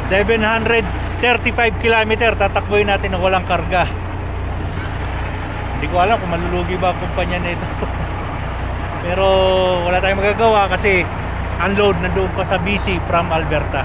735 kilometer tatakbuhin natin na walang karga. Hindi ko alam kung malulugi ba ang kumpanya na ito. Pero wala tayong magagawa kasi unload na doon pa sa BC from Alberta.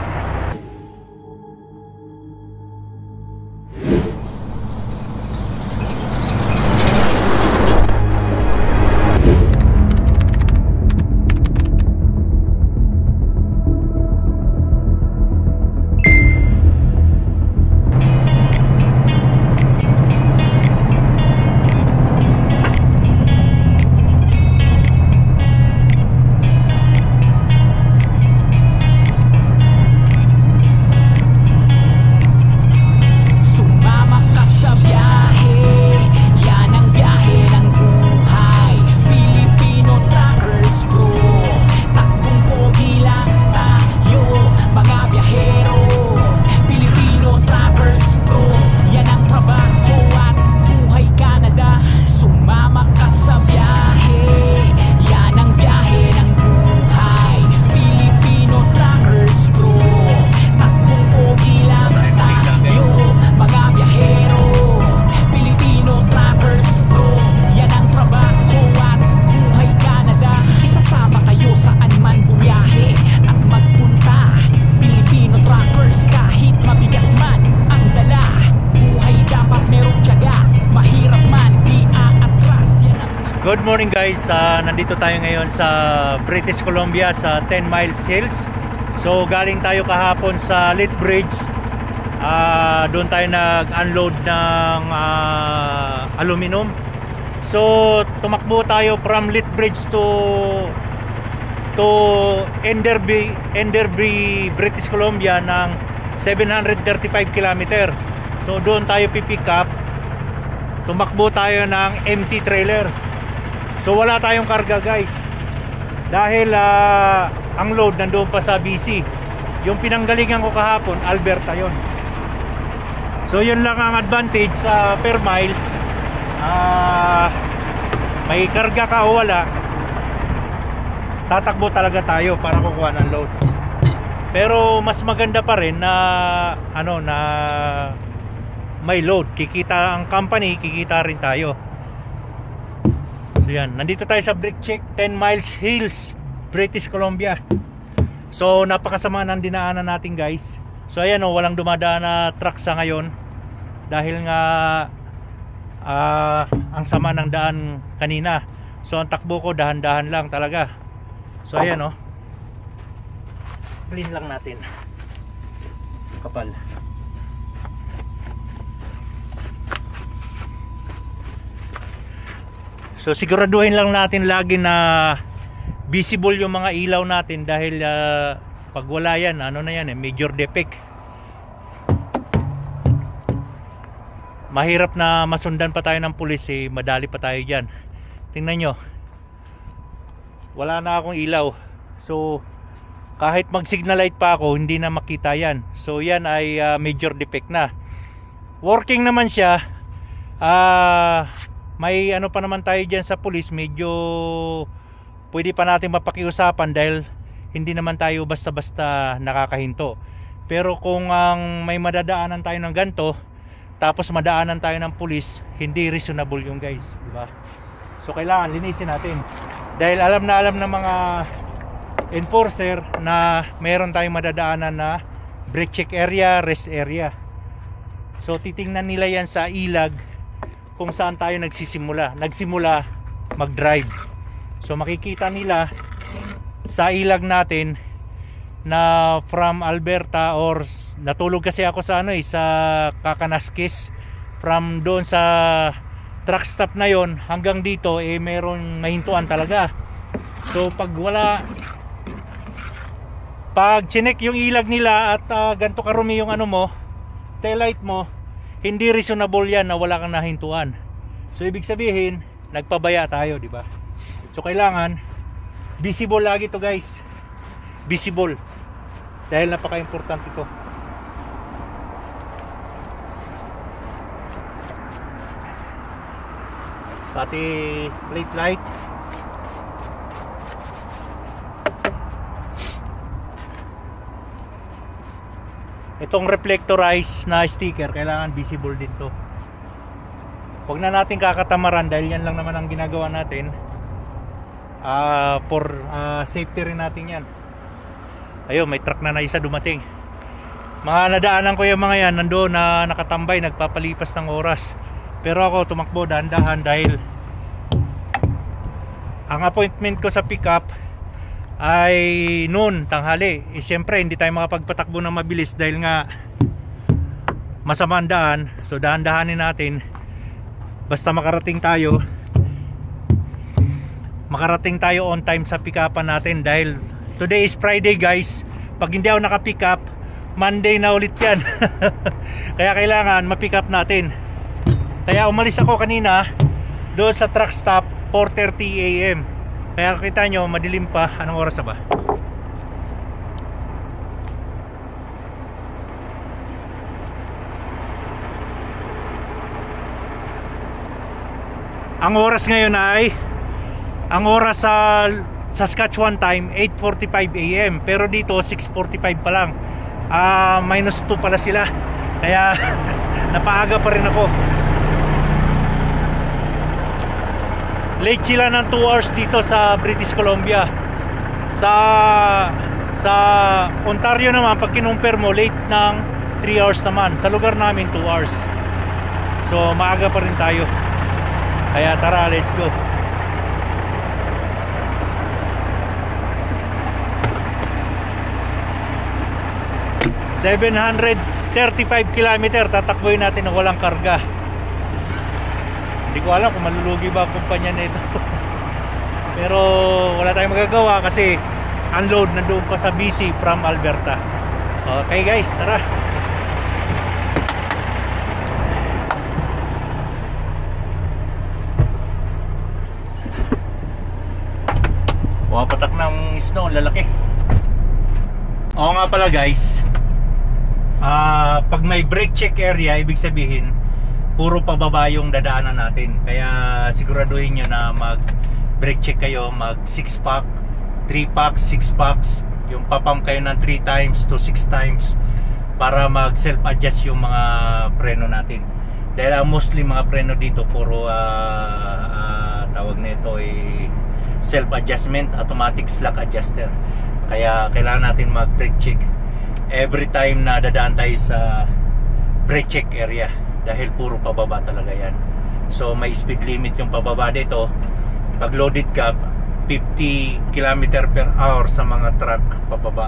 Good morning guys, nandito tayo ngayon sa British Columbia sa 10 Miles Hills. So galing tayo kahapon sa Lethbridge. Doon tayo nag-unload ng aluminum. So tumakbo tayo from Lethbridge to Enderby, British Columbia ng 735 km. So doon tayo pipick up. Tumakbo tayo ng empty trailer. So wala tayong karga guys. Dahil ang load nandoon pa sa BC. Yung pinanggalingan ko kahapon, Alberta yon. So yun lang ang advantage sa per miles. May karga ka o wala, tatakbo talaga tayo para kukuha ng load. Pero mas maganda pa rin na na may load. Kikita ang company, kikita rin tayo. So yan, nandito tayo sa Brickcheck 10 Miles Hills, British Columbia. So napakasama ng dinaanan natin guys. So ayan walang dumadaan na truck sa ngayon. Dahil nga ang sama ng daan kanina. So ang takbo ko dahan-dahan lang talaga. So ayan clean lang natin. Kapal. So siguraduhin lang natin lagi na visible yung mga ilaw natin dahil pag wala yan, major defect. Mahirap na masundan pa tayo ng pulis, madali pa tayo dyan. Tingnan nyo, wala na akong ilaw. So kahit mag signal light pa ako, hindi na makita yan. So yan ay major defect na. Working naman siya. May pa naman tayo dyan sa pulis, medyo pwede pa natin mapakiusapan dahil hindi naman tayo basta-basta nakakahinto. Pero kung may madadaanan tayo ng ganto, tapos madaanan tayo ng pulis, hindi reasonable yung guys, di ba? So kailangan linisin natin. Dahil alam ng mga enforcer na meron tayong madadaanan na brake check area, rest area. So titingnan nila yan sa ilag kung saan tayo nagsimula mag-drive. So makikita nila sa ilag natin na from Alberta, or natulog kasi ako sa sa Kakanaskis. From doon sa truck stop na yon hanggang dito meron mahintuan talaga. So pag chinek yung ilag nila at ganto karumi yung taillight mo, hindi reasonable yan na wala kang nahintuan. So ibig sabihin, nagpabaya tayo, di ba? So kailangan visible lagi to guys. Visible. Dahil napaka-importante ito. Pati plate light. Itong reflectorized na sticker, kailangan visible din to. Huwag na natin kakatamaran dahil yan lang naman ang ginagawa natin. For safety rin natin yan. Ayun, may truck na isa dumating. Mga nadaanan ko yung mga yan, nandoon na nakatambay, nagpapalipas ng oras. Pero ako tumakbo dahan-dahan dahil ang appointment ko sa pickup ay noon, tanghali. Siyempre hindi tayo makapagpatakbo ng mabilis dahil nga masama ang daan. So dahan-dahanin natin. Basta makarating tayo on time sa pickupan natin. Dahil today is Friday guys. Pag hindi ako naka-pick up, Monday na ulit yan. Kaya kailangan ma-pick up natin. Kaya umalis ako kanina doon sa truck stop 4:30 AM. Kaya kita nyo madilim pa. Anong oras na ba? Ang oras ngayon ay sa Saskatchewan time 8:45 AM. Pero dito 6:45 pa lang. -2 pala sila. Kaya napaaga pa rin ako. Late sila ng 2 hours dito sa British Columbia. Sa Ontario naman, pag kinumpir mo, late ng 3 hours naman. Sa lugar namin 2 hours. So maaga pa rin tayo. Kaya tara, let's go. $735 kilometer tatakboy natin na walang karga. Hindi ko alam kung malulugi ba ang kumpanya na ito. Pero wala tayong magagawa kasi unload na doon pa sa BC from Alberta. Okay guys, tara. Pumapatak ng snow, lalaki. Oo nga pala guys, pag may brake check area, ibig sabihin puro pababa yung dadaanan natin. Kaya siguraduhin nyo na mag brake check kayo, mag 6-pack, 3-packs, 6-packs. Yung papam kayo ng 3 times to 6 times para mag self-adjust yung mga preno natin. Dahil mostly mga preno dito puro tawag na ito ay self-adjustment, automatic slack adjuster. Kaya kailangan natin mag brake check every time na dadaan tayo sa brake check area dahil puro pababa talaga yan. So may speed limit yung pababa dito. Pag loaded ka 50 km per hour sa mga truck pababa.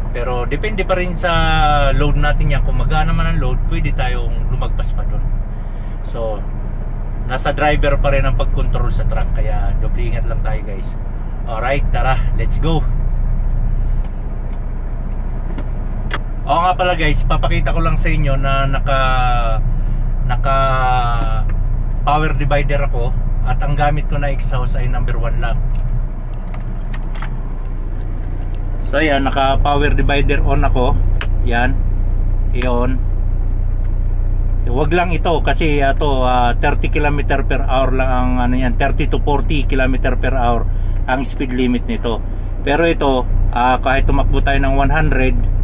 Pero depende pa rin sa load natin yan. Kung magana naman ang load, pwede tayong lumagpas pa doon. So nasa driver pa rin ang pag-control sa truck. Kaya doble ingat lang tayo guys. Alright, tara, let's go. Oo nga pala guys, papakita ko lang sa inyo na naka power divider ako at ang gamit ko na exhaust ay number 1 lang. So ayan, naka power divider on ako. Yan, i-on. Wag lang ito kasi ito 30 km per hour lang ang ano yan, 30 to 40 km per hour ang speed limit nito. Pero ito kahit tumakbo tayo ng 100,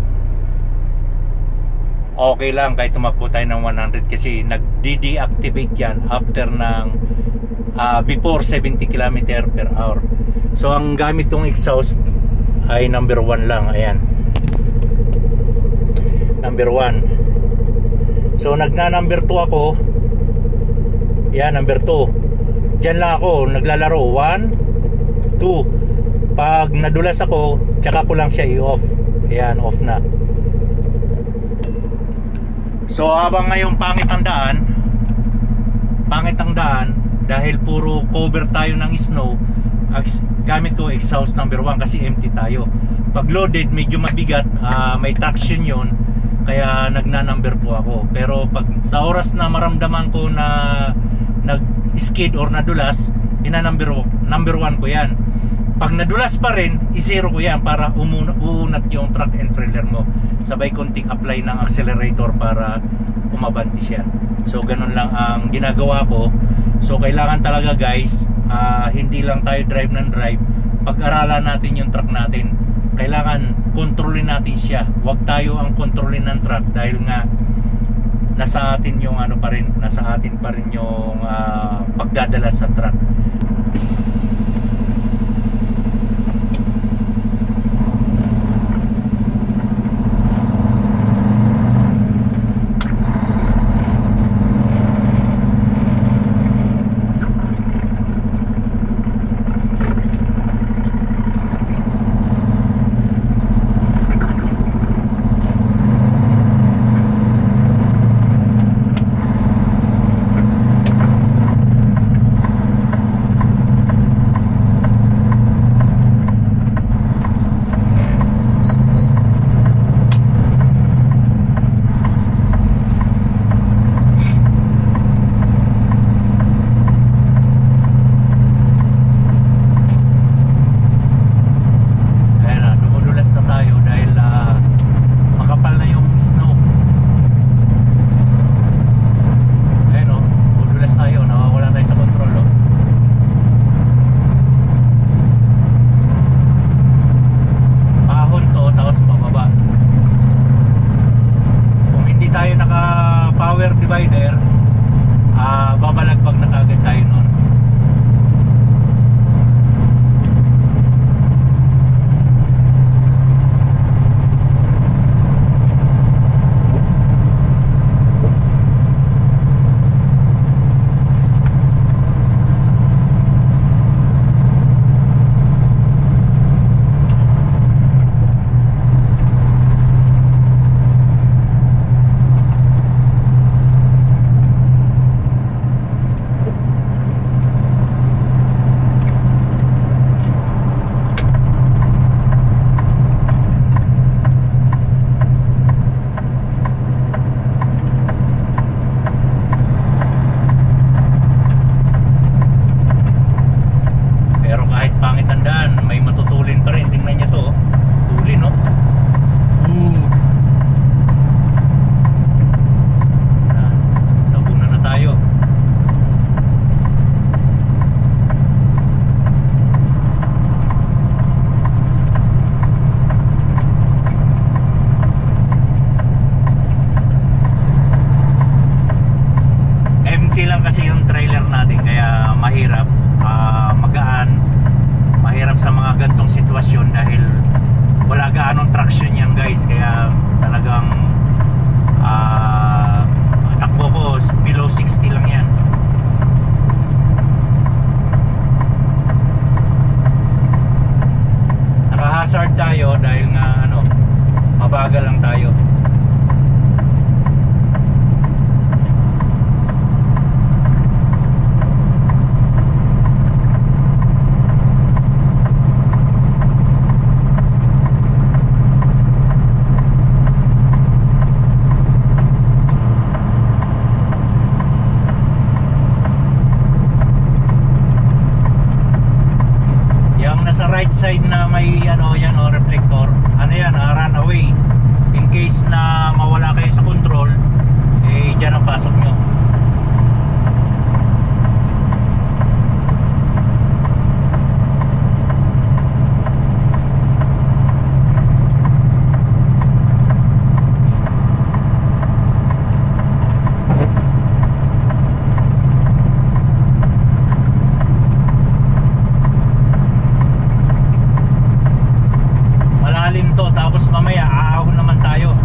okay lang kahit tumakbo tayo ng 100 kasi nag-deactivate yan after ng before 70 km per hour. So ang gamit kong exhaust ay number 1 lang. Ayan, number 1. So nagna number 2 ako. Yan, number 2. Diyan lang ako naglalaro 1, 2. Pag nadulas ako, tsaka ko lang siya i-off. Ayan, off na. So habang ngayon pangit ang daan dahil puro cover tayo ng snow, gamit ko exhaust number 1 kasi empty tayo. Pag loaded medyo mabigat, may traction yon, kaya nagna number 2 ako. Pero pag sa oras na maramdaman ko na nag-skid or nadulas, number 1 ko yan. Pag nadulas pa rin, i-zero ko yan para uunat yung truck and trailer mo. Sabay konting apply ng accelerator para umabanti siya. So ganun lang ang ginagawa ko. So kailangan talaga guys, hindi lang tayo drive ng drive. Pag-aralan natin yung truck natin kailangan kontrolin natin siya. Huwag tayo ang kontrolin ng truck dahil nga nasa atin yung ano pa rin, nasa atin pa rin yung pagdadala sa truck. Divider, babalagbag na kagad tayo nun. Pangit ang daan, may matutulin pa rin. Tingnan nyo to, tulin, no? Tabunan na tayo. Empty lang kasi yung trailer natin, kaya mahirap, magaan. Mahirap sa mga gantong sitwasyon dahil wala gaanong traction yan, guys, kaya talagang takbo ko below 60 lang yan. Naka-hazard tayo dahil nga mabagal lang tayo. Sa right side na may reflector, runaway. In case na mawala kayo sa control, dyan ang pasok nyo. Tapos mamaya aahon naman tayo.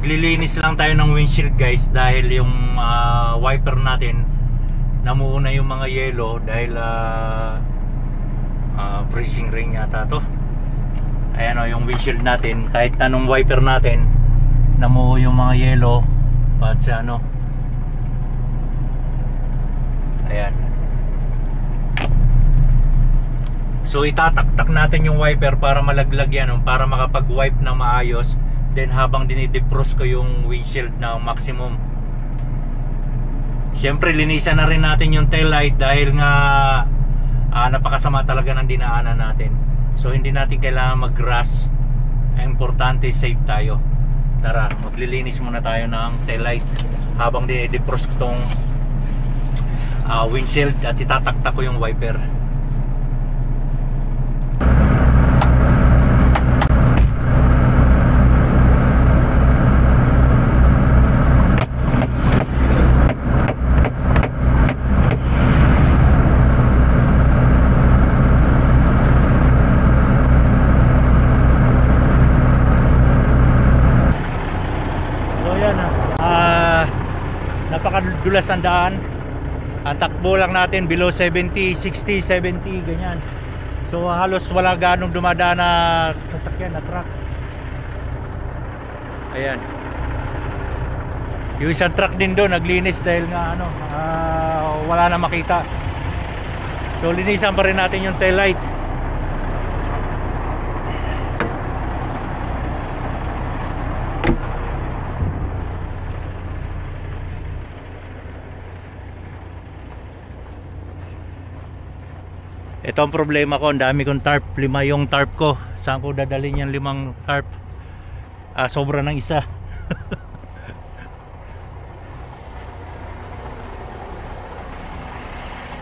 maglilinis lang tayo ng windshield guys, dahil yung wiper natin namuuna yung mga yelo dahil freezing rain yata to. Ayan o, yung windshield natin, kahit anong wiper natin namuo yung mga yelo at sa ano. Ayan. So itataktak natin yung wiper para malaglag yan, para makapag-wipe na maayos. Then habang dinidefrost ko yung windshield na maximum. Siyempre linisan na rin natin yung tail light dahil nga napakasama talaga ng dinaanan natin. So hindi natin kailangan mag-rush. Importante safe tayo. Tara, maglilinis muna tayo ng tail light habang dinidefrost ko tong windshield at itataktak ko yung wiper. Napakadulas ang daan. Ang takbo lang natin below 70, 60, 70 ganyan. So halos wala ganong dumadaan na sasakyan na truck. Ayan. Yung isang truck din doon naglinis dahil nga wala na makita. So linisan pa rin natin yung tail light. Ito ang problema ko, ang dami kong tarp, 5 yung tarp ko. Saan ko dadalhin yung 5 tarp? Sobra ng isa.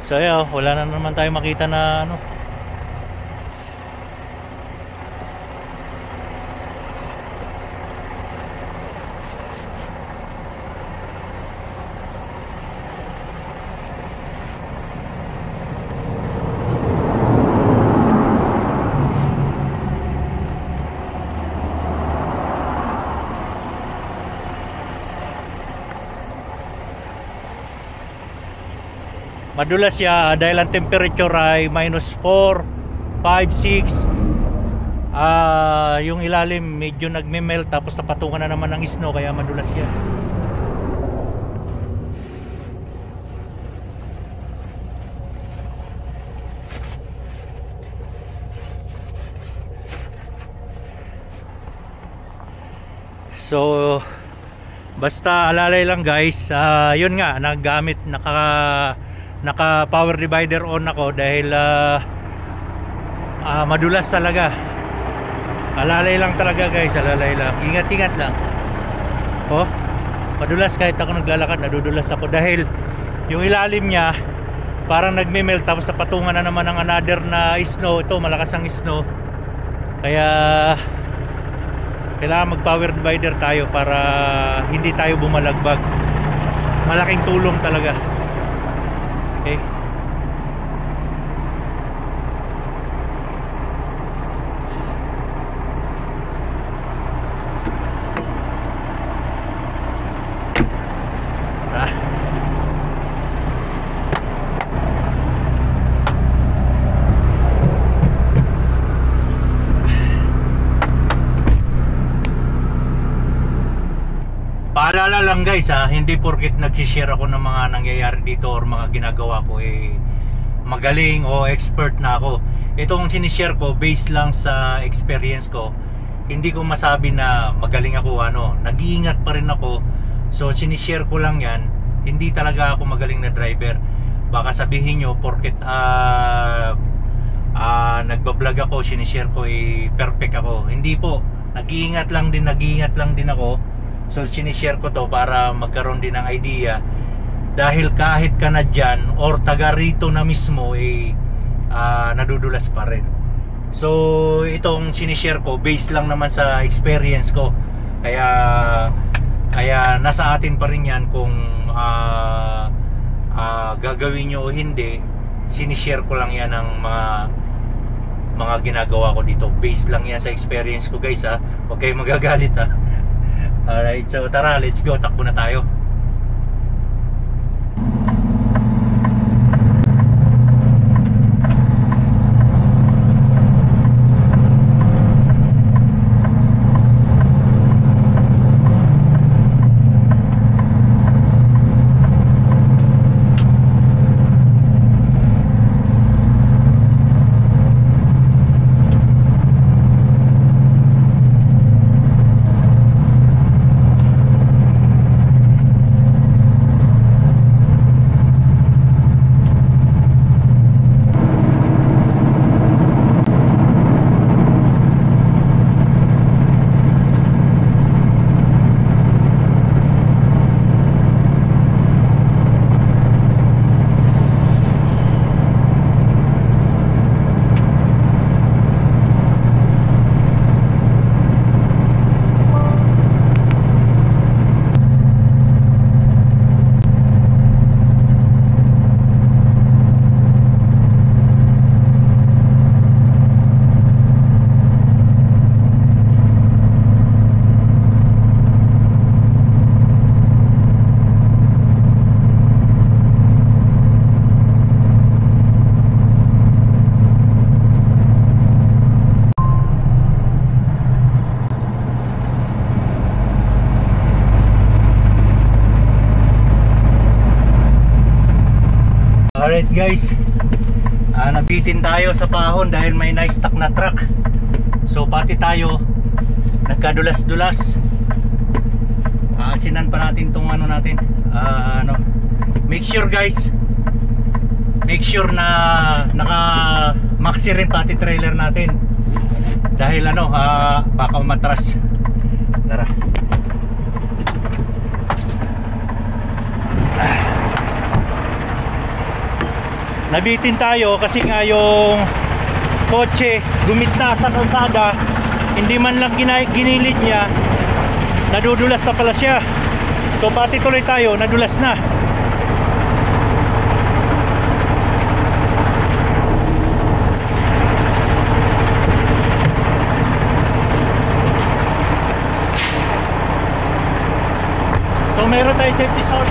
So yun, wala na naman tayo makita na ano. Madulas siya dahil ang temperature ay minus 4, 5, 6. Yung ilalim medyo nagme-melt tapos napatungan na naman ng snow kaya madulas yan. So basta alalay lang guys, yun nga, naggamit naka power divider on ako dahil madulas talaga. Alalay lang talaga guys, alalay lang, ingat lang. Oh, madulas kahit ako naglalakad nadudulas ako dahil yung ilalim niya parang nagme-melt tapos napatungan na naman ng another na snow. Ito malakas ang snow kaya kailangan mag power divider tayo para hindi tayo bumalagbag. Malaking tulong talaga. Okay. Paalala lang guys hindi porket nagsishare ako ng mga nangyayari dito or mga ginagawa ko magaling o expert na ako. Itong sinishare ko based lang sa experience ko. Hindi ko masabi na magaling ako nag-iingat pa rin ako. So sinishare ko lang yan. Hindi talaga ako magaling na driver. Baka sabihin nyo porket nagbablog ako, sinishare ko perfect ako. Hindi po. Nag-iingat lang din ako. So sinishare ko to para magkaroon din ng idea. Dahil kahit ka na dyan or taga rito na mismo nadudulas pa rin. So itong sinishare ko based lang naman sa experience ko. Kaya nasa atin pa rin yan kung gagawin nyo o hindi. Sinishare ko lang yan ng mga ginagawa ko dito. Based lang yan sa experience ko guys Huwag kayong magagalit Alright, so tara, let's go, takbo na tayo. Alright guys, nabitin tayo sa pahon dahil may na-stuck na truck. So pati tayo nagkadulas-dulas. Aasinan pa natin tong ano natin. Make sure guys, make sure na naka-maxi rin pati trailer natin. Dahil baka matras. Tara. Nabitin tayo kasi nga yung kotse gumitna sa kalsada, hindi man lang ginilid niya, nadudulas na pala siya. So pati tuloy tayo nadulas na. So meron tayo safety sound.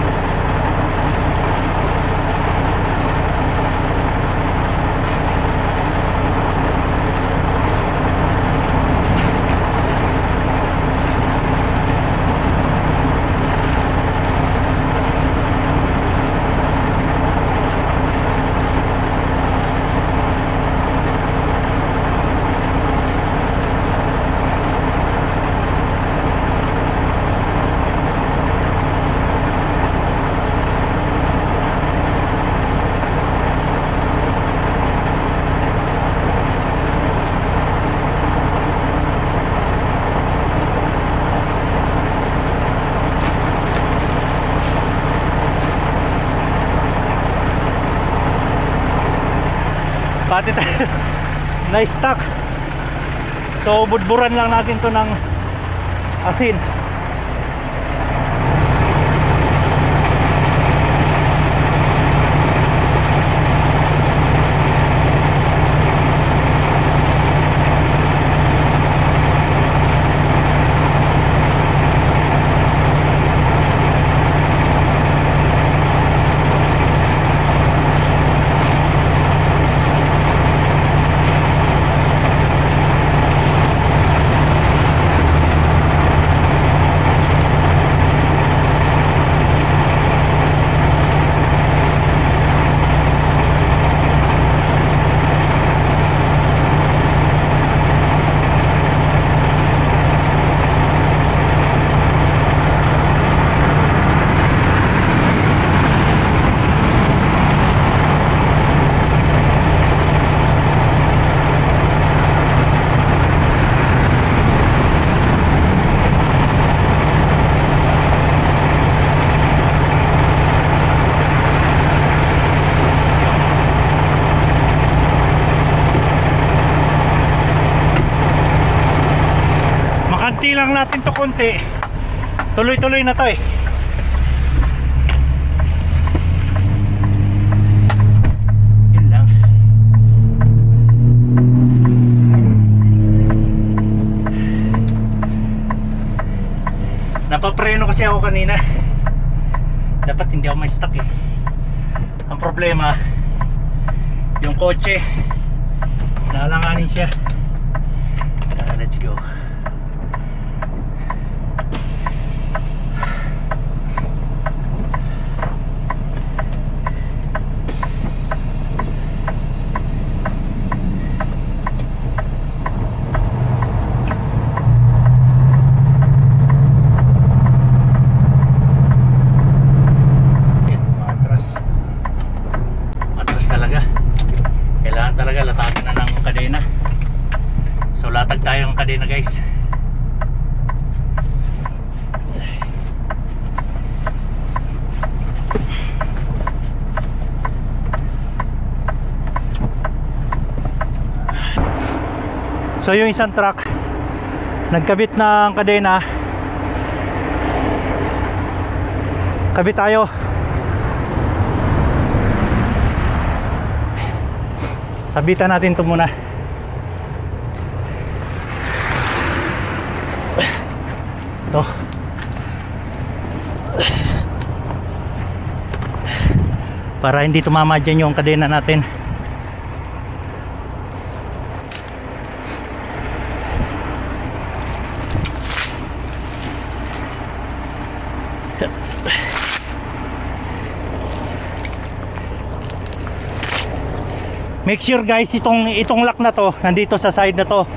Pati tayo na-stuck. So budburan lang natin to ng asin. Lang natin to konti, tuloy-tuloy na to eh. Yun lang. kasi ako kanina. Dapat hindi ako may stuck eh. Ang problema, yung kotse nalanganin siya. Let's go. Talaga latagan na ng kadena. So latag tayo ng kadena guys. So yung isang truck nagkabit ng kadena, kabit tayo. Sabitan natin ito muna. Ito. Para hindi tumama dyan yung kadena natin. Make sure guys, itong lock na to nandito sa side na to.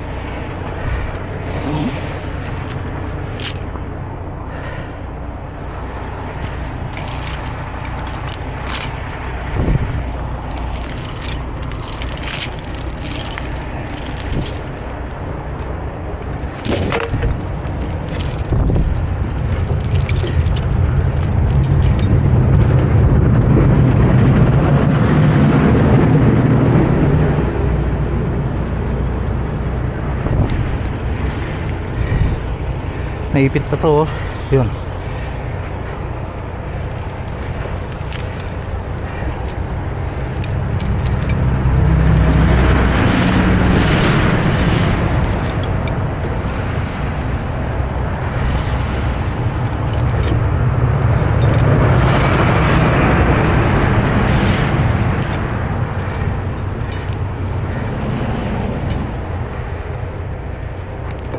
Naipit pa to, oh. Yun.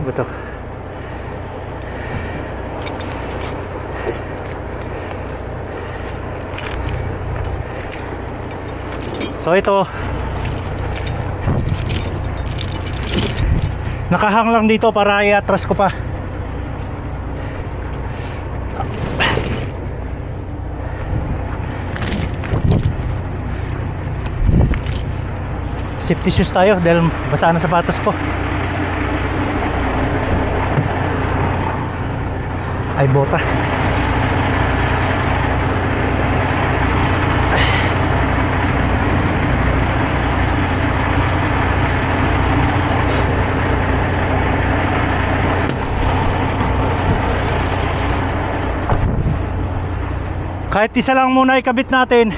Betul. So ito, nakahang lang dito para i-atras ko pa. Safety shoes tayo dahil basa na sapatos ko. Ay bota. Kahit isa lang muna ikabit natin,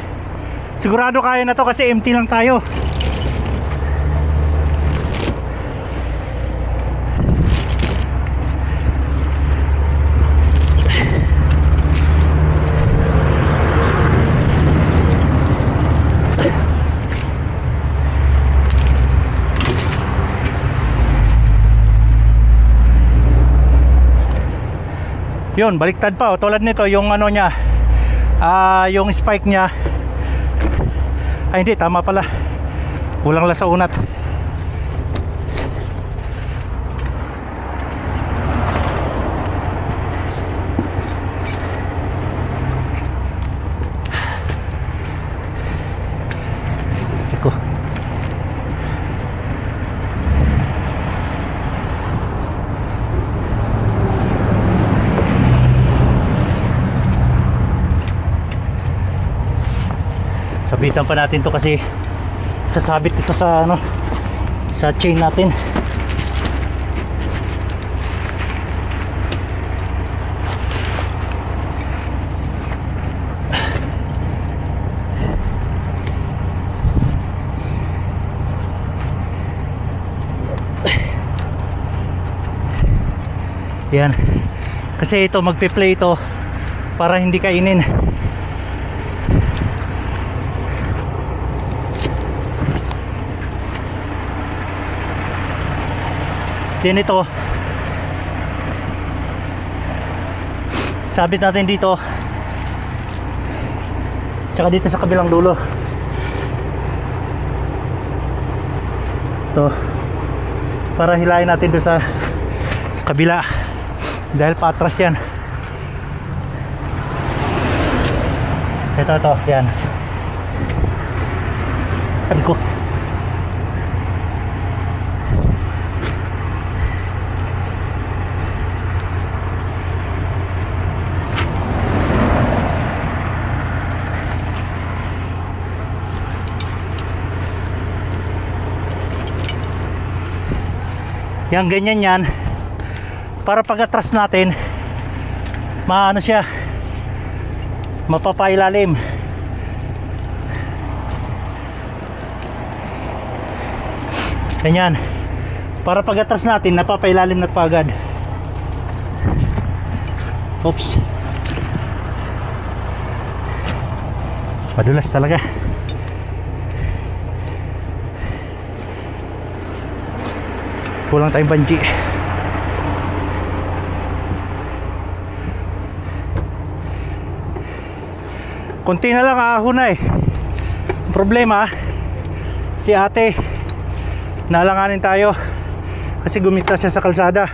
sigurado kaya na to kasi empty lang tayo. Yun, baliktad pa, tulad nito yung ano niya, yung spike niya. Ay hindi, tama pala, kulang lang sa unat. Iko. Sabitan pa natin to kasi sasabit ito sa ano, sa chain natin. Yan, Kasi ito magpe-play ito para hindi kainin. Then ito sabit natin dito, tsaka dito sa kabilang dulo. Ito para hilahin natin doon sa kabila dahil patras yan. Ito yan. Sabi ko yan, ganyan yan para pag atras natin maano siya, mapapailalim. Ganyan para pag atras natin napapailalim na pagad. Oops, madulas talaga. Kulang tayong bungee. Konti na lang ahon na eh. Problema, si ate nalanganin tayo kasi gumita siya sa kalsada.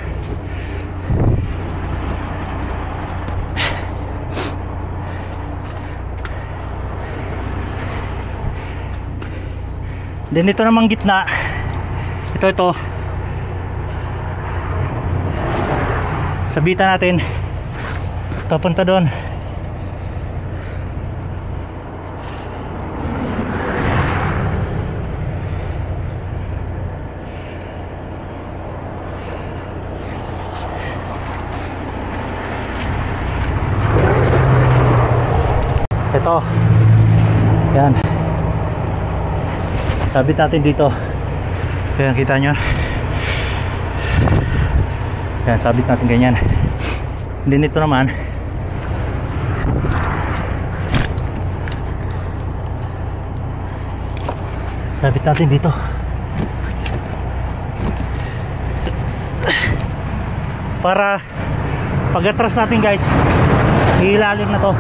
Then ito namang gitna, ito sabitan natin papunta doon. Ito yan, sabit natin dito. Ayan, kita nyo yan, sabit natin ganyan. Din ito naman sabit natin dito para pag atras natin guys ilalim na to.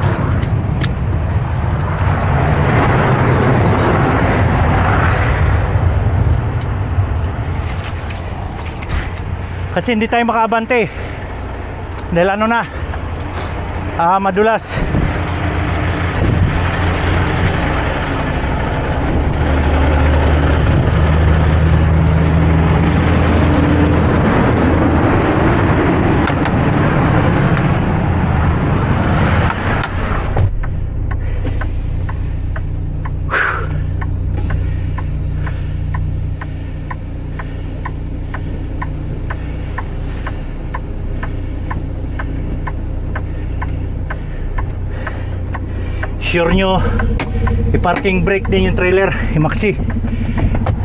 Kasi hindi tayo makaabante dahil ano na, madulas. Sure nyo i-parking brake din yung trailer, i-maxi,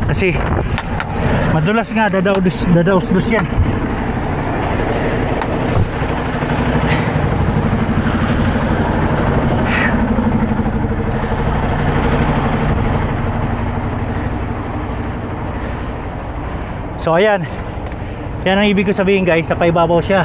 kasi madulas nga, dadaos-dus yan. So ayan, yan ang ibig ko sabihin guys, sa paibabaw siya.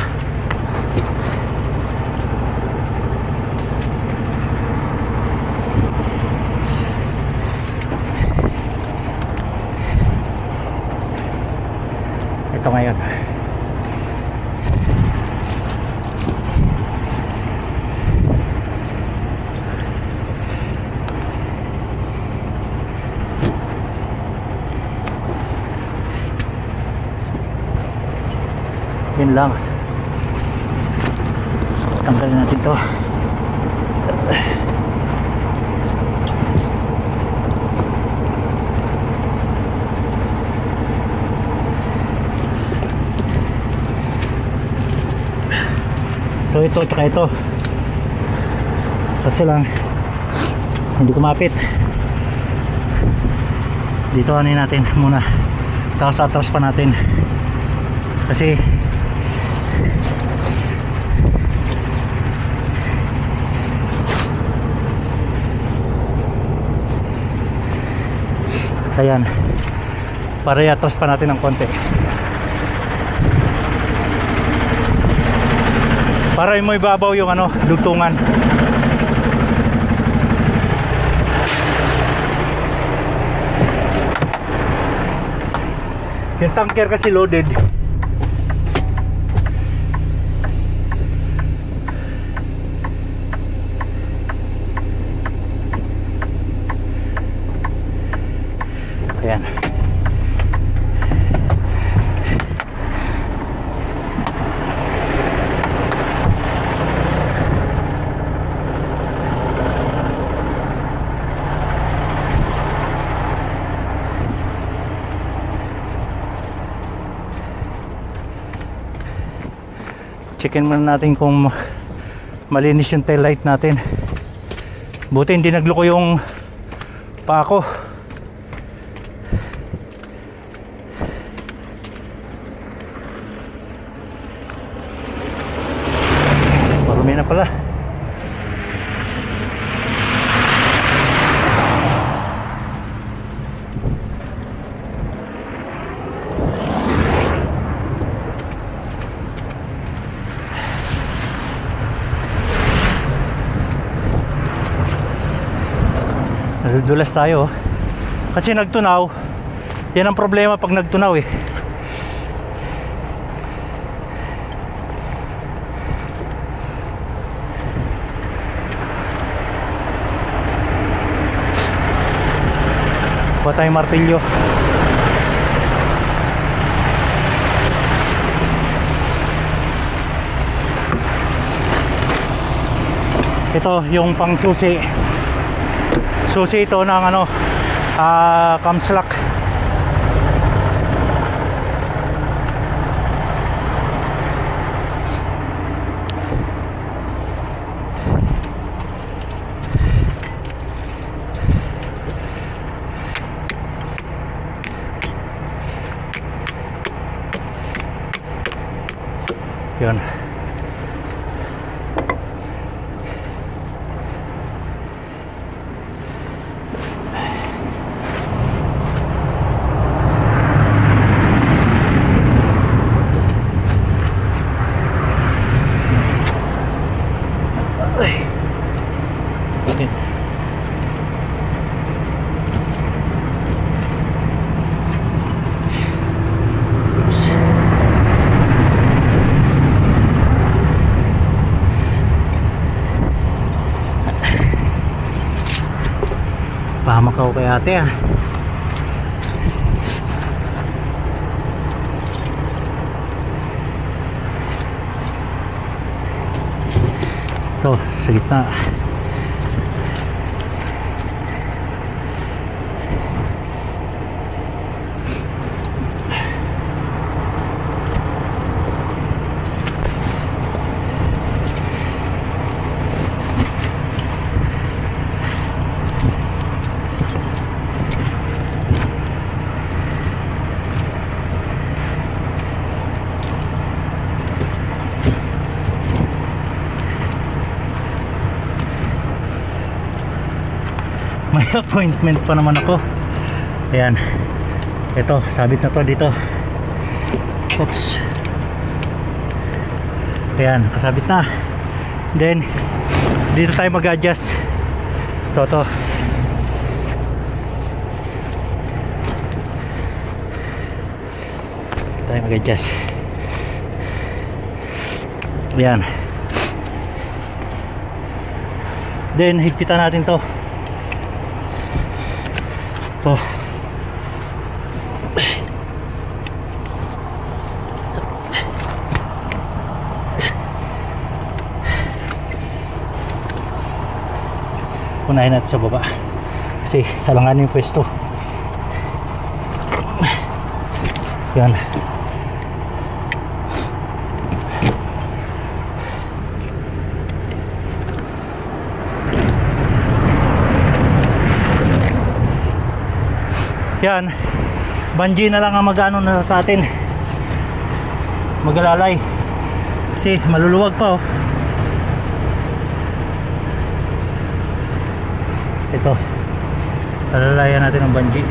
Ito ngayon yun lang, tanggalin natin to. So ito tsaka ito kasi lang hindi kumapit dito. Ano natin muna, tapos atras pa natin kasi Ayan, para i-atras pa natin ng konti para mo ibabaw yung ano, dugtungan. Yung tanker kasi loaded. Ayan. Checkin muna natin kung malinis yung tail light natin. Buti hindi nagloko yung paa ko. Marumi na pala. Nadudulas tayo kasi nagtunaw. Yan ang problema pag nagtunaw eh. Kuha tayong martilyo. Ito yung pang susi. Susi ito ng ano, camslack. Yun. Pahamak ako kay ate ah. Ito sa gitna. May appointment pa naman ako. Ayan. Ito, sabit na to dito. Oops. Ayan, kasabit na. Then dito tayo mag-adjust. Ito. Tayo mag-adjust. Ayan. Then higpitan natin to. Ito. Unahin natin sa baba kasi halangan yung pwesto. Yan. Yan, bungee na lang ang mag-ano na sa atin, magalalay kasi maluluwag pa oh. Ito, alalayan natin ang bungee.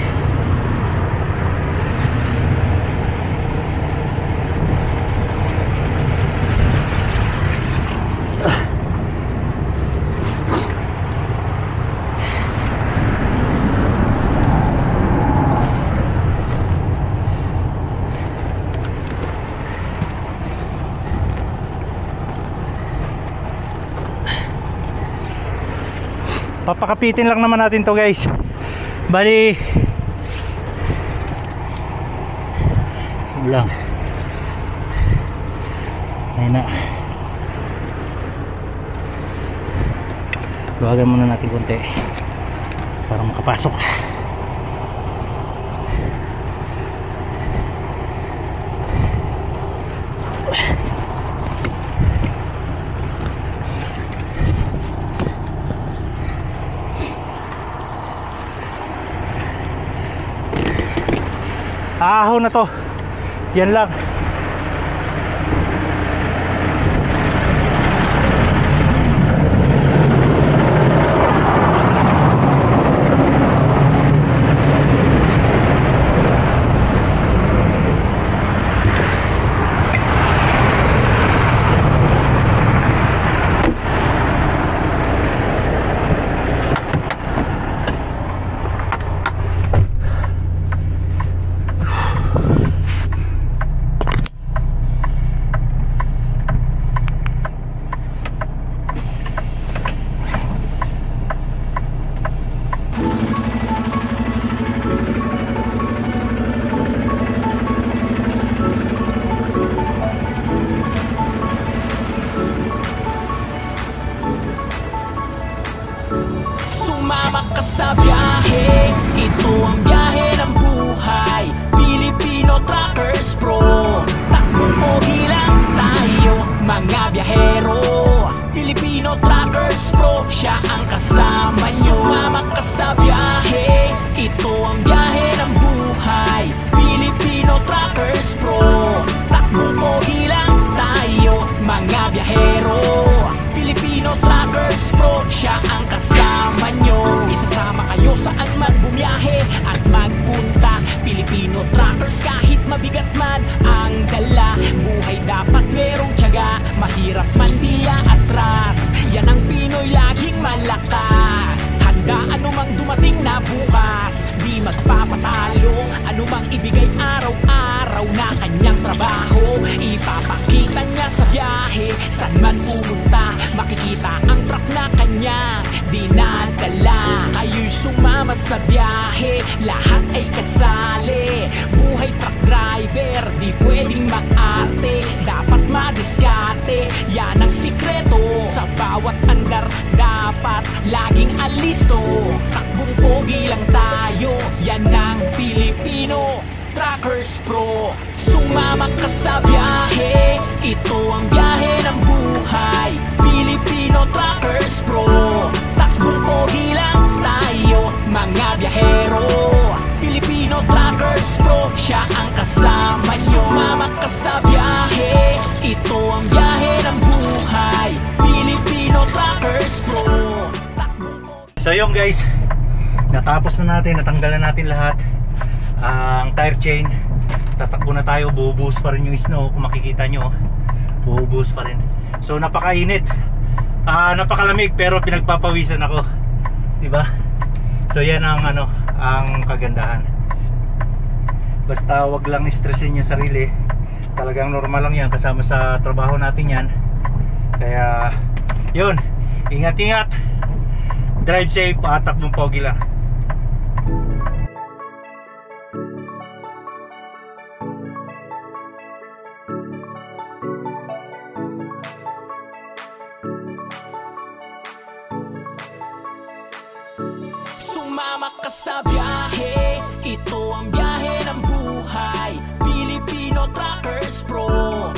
papakapitin lang naman natin to guys. Bali lang. Ayun na. Luwagan muna natin konti para makapasok. Ahon na to. Yan lang. Sumama ka sa biyahe, ito ang biyahe ng buhay. Filipino Truckers Pro, takbong pogi lang tayo, mga biyahero. Filipino Truckers Pro, siya ang kasama nyo. Sumama ka sa biyahe, ito ang biyahe ng buhay. Filipino Truckers Pro, takbong pogi lang tayo, mga biyahero. Filipino Truckers Pro, siya ang kasama nyo. Isasama kayo saan man bumiyahe at magpunta. Filipino Truckers, kahit mabigat man ang dala, buhay dapat merong tiyaga, mahirap man di atras. Yan ang Pinoy, laging malakas. Handa anumang dumating na bukas, di magpapatalo, anumang ibigay araw-araw na kanyang trabaho. Ipapakita niya sa biyahe, saan man pumunta, makikita ang truck na kanya dinadala. Kayo'y sumama sa biyahe, lahat ay kasali. Buhay truck driver, di pwedeng mag-arte, dapat madiskarte. Yan ang sikreto, sa bawat andar dapat laging alisto. Takbong pogi lang tayo, yan ang Filipino Truckers Pro. Sumama ka sa biyahe, ito ang biyahe ng buhay. Filipino Truckers Pro, takbong pogi lang tayo, mga biyahero. Filipino Truckers Pro, siya ang kasama nyo. Sumama ka sa biyahe, ito ang biyahe ng buhay. Filipino Truckers Pro. So yun guys, natapos na natin, natanggalan natin lahat ang tire chain. Tatakbo na tayo, bubuhos pa rin yung snow. Kung makikita nyo, bubuhos pa rin. So napakainit, napakalamig, pero pinagpapawisan ako, diba? So yan ang ang kagandahan. Basta wag lang stressin yung sarili. Talagang normal lang yan, kasama sa trabaho natin yan. Kaya yun, ingat-ingat, drive safe, takbong pogi lang. Sumama ka sa biyahe, ito ang biyahe ng buhay. Filipino Truckers Pro,